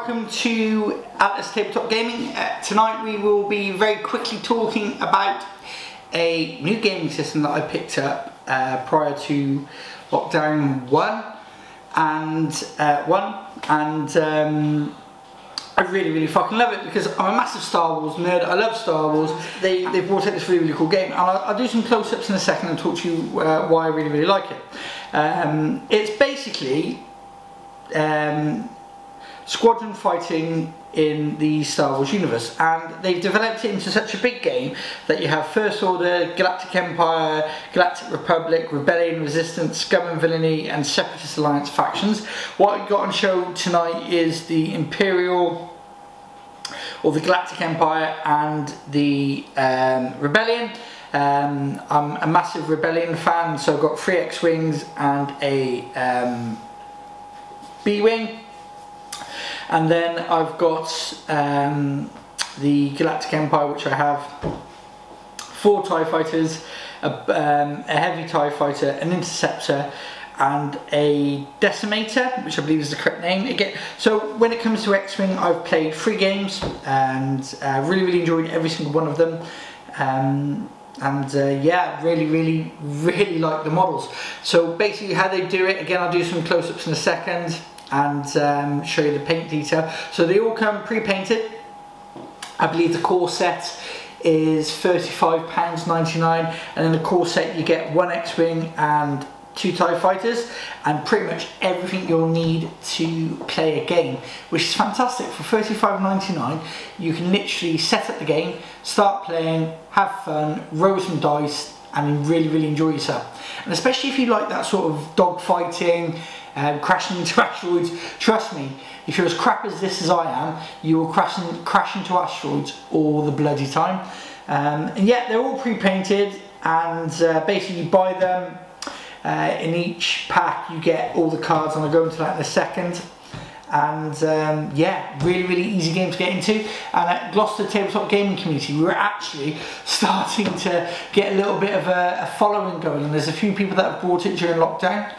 welcome to Atlas Tabletop Gaming. Tonight we will be very quickly talking about a new gaming system that I picked up prior to lockdown one, and I really fucking love it because I'm a massive Star Wars nerd. I love Star Wars. They brought out this really cool game, and I'll do some close-ups in a second and talk to you why I really like it. It's basically squadron fighting in the Star Wars universe, and they've developed it into such a big game that you have First Order, Galactic Empire, Galactic Republic, Rebellion, Resistance, Scum and Villainy, and Separatist Alliance factions. What we've got on show tonight is the Imperial, or the Galactic Empire, and the Rebellion. I'm a massive Rebellion fan, so I've got 3 X-Wings and a B-Wing. And then I've got the Galactic Empire, which I have 4 TIE fighters, a heavy TIE fighter, an interceptor, and a decimator, which I believe is the correct name. Again, so when it comes to X-Wing, I've played 3 games and really enjoyed every single one of them. Yeah, really like the models. So basically how they do it, again I'll do some close-ups in a second and show you the paint detail. So they all come pre-painted. I believe the core set is £35.99, and in the core set you get 1 X-Wing and 2 TIE fighters, and pretty much everything you'll need to play a game, which is fantastic. For £35.99 you can literally set up the game, start playing, have fun, roll some dice, and really enjoy yourself. And especially if you like that sort of dog fighting, crashing into asteroids, trust me, if you're as crap as this as I am, you will crash into asteroids all the bloody time. And yeah, they're all pre-painted, and basically you buy them. In each pack you get all the cards, and I'll go into that in a second. And yeah, really easy game to get into. And at Gloucester Tabletop Gaming Community, we were actually starting to get a little bit of a following going, and there's a few people that have bought it during lockdown,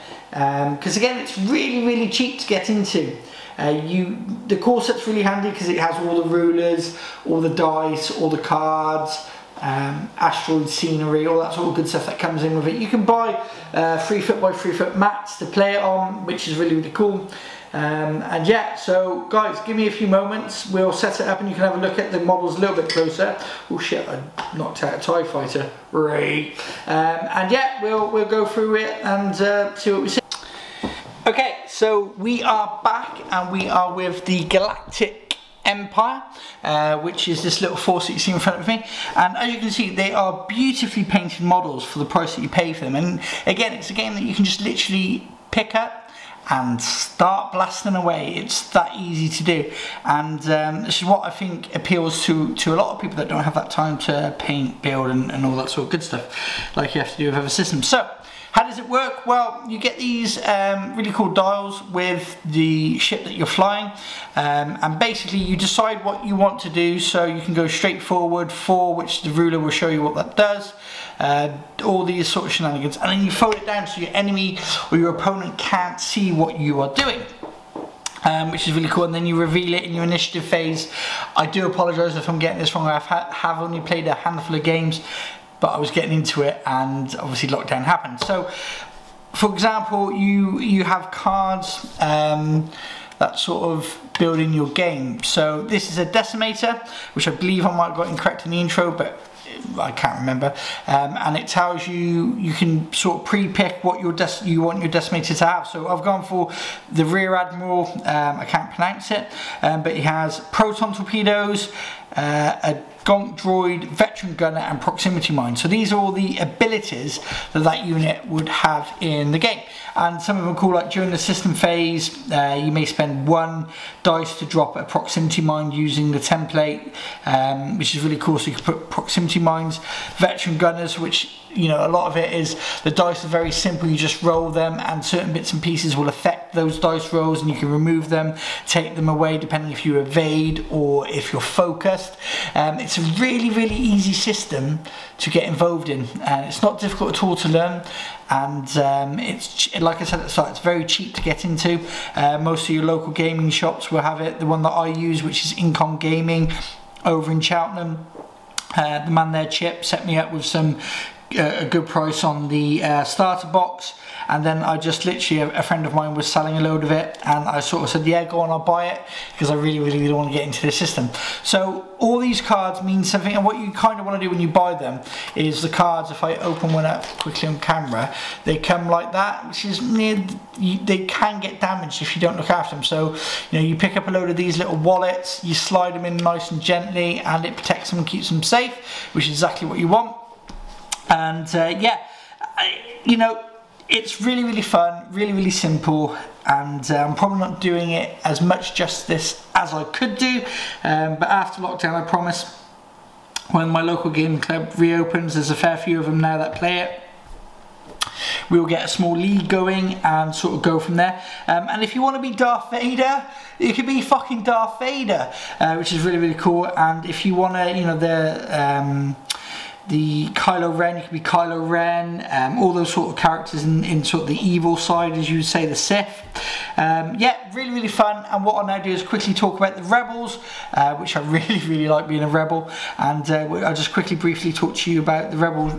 because again it's really cheap to get into. The core set's really handy because it has all the rulers, all the dice, all the cards, asteroid scenery, all that sort of good stuff that comes in with it. You can buy 3-foot by 3-foot mats to play it on, which is really cool. And yeah, so guys, give me a few moments, we'll set it up and you can have a look at the models a little bit closer. Oh shit, I knocked out a TIE fighter. Right. And yeah, we'll go through it and see what we see. Okay, so we are back and we are with the Galactic Empire, which is this little force that you see in front of me, and as you can see they are beautifully painted models for the price that you pay for them. And again, it's a game that you can just literally pick up and start blasting away. It's that easy to do, and this is what I think appeals to a lot of people that don't have that time to paint, build and all that sort of good stuff like you have to do with other systems. So how does it work? Well, you get these really cool dials with the ship that you're flying, and basically you decide what you want to do. So you can go straight forward, 4, which the ruler will show you what that does, all these sort of shenanigans, and then you fold it down so your enemy or your opponent can't see what you are doing. Which is really cool, and then you reveal it in your initiative phase. I do apologise if I'm getting this wrong. I have only played a handful of games, but I was getting into it and obviously lockdown happened. So for example, you have cards that sort of build in your game. So this is a decimator, which I believe I might have got incorrect in the intro, but I can't remember, and it tells you can sort of pre-pick what you want your decimator to have. So I've gone for the Rear Admiral. I can't pronounce it, but he has proton torpedoes, a gonk droid, veteran gunner, and proximity mine. So these are all the abilities that unit would have in the game, and some of them are cool. Like during the system phase, you may spend 1 dice to drop a proximity mine using the template, which is really cool. So you can put proximity mines, veteran gunners, which, you know, a lot of it is the dice are very simple. You just roll them, and certain bits and pieces will affect those dice rolls and you can remove them, take them away depending if you evade or if you're focused. It's a really, really easy system to get involved in. It's not difficult at all to learn, and it's, like I said at the start, it's very cheap to get into. Most of your local gaming shops will have it. The one that I use, which is Incon Gaming over in Cheltenham, the man there, Chip, set me up with some a good price on the starter box, and then I just literally, a friend of mine was selling a load of it, and I sort of said, yeah, go on, I'll buy it, because I really, really, really want to get into this system. So all these cards mean something, and what you kind of want to do when you buy them is the cards, if I open one up quickly on camera, they come like that, which is they can get damaged if you don't look after them. So, you know, you pick up a load of these little wallets, you slide them in nice and gently, and it protects them and keeps them safe, which is exactly what you want. And yeah, you know, it's really, really fun, really, really simple, and I'm probably not doing it as much justice as I could do, but after lockdown, I promise, when my local gaming club reopens, there's a fair few of them now that play it, we'll get a small league going and sort of go from there. And if you want to be Darth Vader, you could be fucking Darth Vader, which is really, really cool. And if you want to, you know, the Kylo Ren, you could be Kylo Ren, all those sort of characters in sort of the evil side, as you would say, the Sith. Yeah, really, really fun. And what I'll now do is quickly talk about the Rebels, which I really, really like being a Rebel. And I'll just quickly, briefly talk to you about the Rebel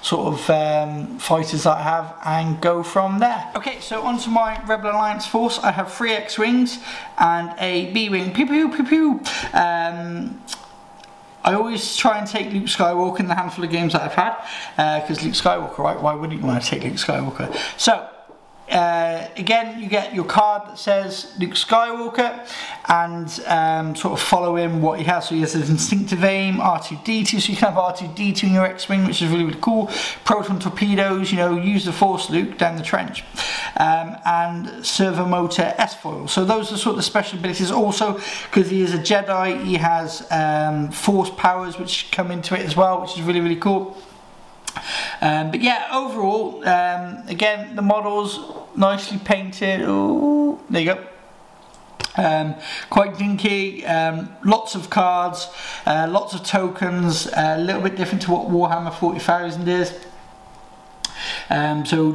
sort of fighters that I have and go from there. Okay, so onto my Rebel Alliance force. I have 3 X-Wings and a B-Wing. Pew, pew, pew, pew. I always try and take Luke Skywalker in the handful of games that I've had, because Luke Skywalker, right? Why wouldn't you want to take Luke Skywalker? So, again, you get your card that says Luke Skywalker, and sort of follow him what he has. So he has his instinctive aim, R2-D2, so you can have R2-D2 in your X-Wing, which is really, really cool. Proton torpedoes, you know, use the Force, Luke, down the trench. And servo motor S-foil. So those are sort of special abilities. Also, because he is a Jedi, he has Force powers which come into it as well, which is really, really cool. But yeah, overall, again, the models nicely painted. Ooh, there you go. Quite dinky, lots of cards, lots of tokens, a little bit different to what Warhammer 40,000 is. So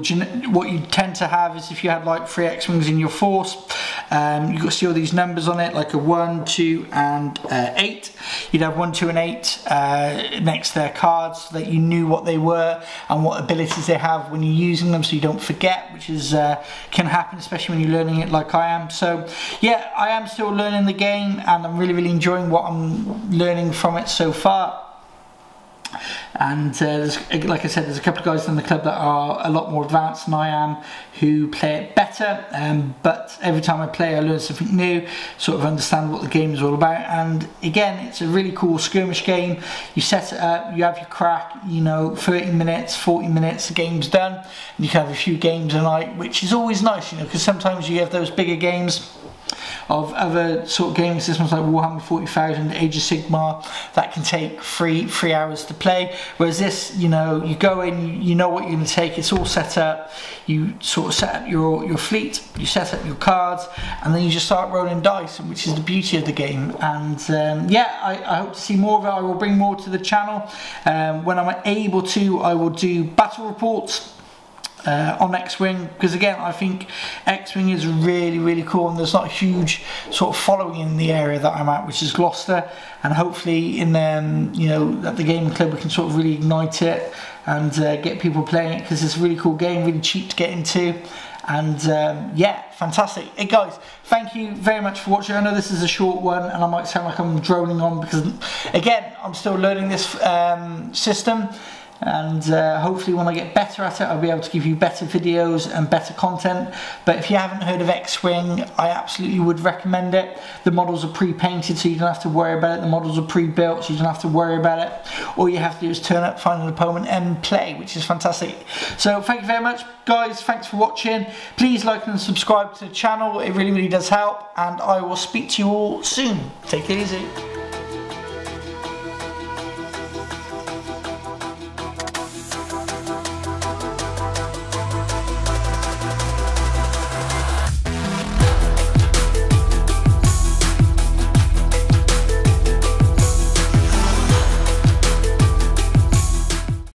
what you tend to have is, if you had like 3 X-Wings in your force, you've got to see all these numbers on it, like a 1, 2 and 8. You'd have 1, 2 and 8 next to their cards, so that you knew what they were and what abilities they have when you're using them, so you don't forget, which is can happen, especially when you're learning it like I am. So yeah, I am still learning the game, and I'm really, really enjoying what I'm learning from it so far. And like I said, there's a couple of guys in the club that are a lot more advanced than I am, who play it better, but every time I play I learn something new, sort of understand what the game is all about. And again, it's a really cool skirmish game. You set it up, you have your crack, you know, 30 minutes, 40 minutes, the game's done, and you can have a few games a night, which is always nice, you know, because sometimes you have those bigger games of other sort of gaming systems like Warhammer 40,000, Age of Sigmar, that can take three hours to play. Whereas this, you know, you go in, you know what you're going to take, it's all set up, you sort of set up your fleet, you set up your cards, and then you just start rolling dice, which is the beauty of the game. And yeah, I hope to see more of it. I will bring more to the channel. When I'm able to, I will do battle reports on X-Wing, because again, I think X-Wing is really, really cool, and there's not a huge sort of following in the area that I'm at, which is Gloucester, and hopefully in you know, at the gaming club we can sort of really ignite it and get people playing it, because it's a really cool game, really cheap to get into. And yeah, fantastic. Hey guys, thank you very much for watching. I know this is a short one and I might sound like I'm droning on, because again, I'm still learning this system. And hopefully when I get better at it, I'll be able to give you better videos and better content. But if you haven't heard of X-Wing, I absolutely would recommend it. The models are pre-painted, so you don't have to worry about it. The models are pre-built, so you don't have to worry about it. All you have to do is turn up, find an opponent and play, which is fantastic. So thank you very much, guys. Thanks for watching. Please like and subscribe to the channel. It really, really does help. And I will speak to you all soon. Take it easy.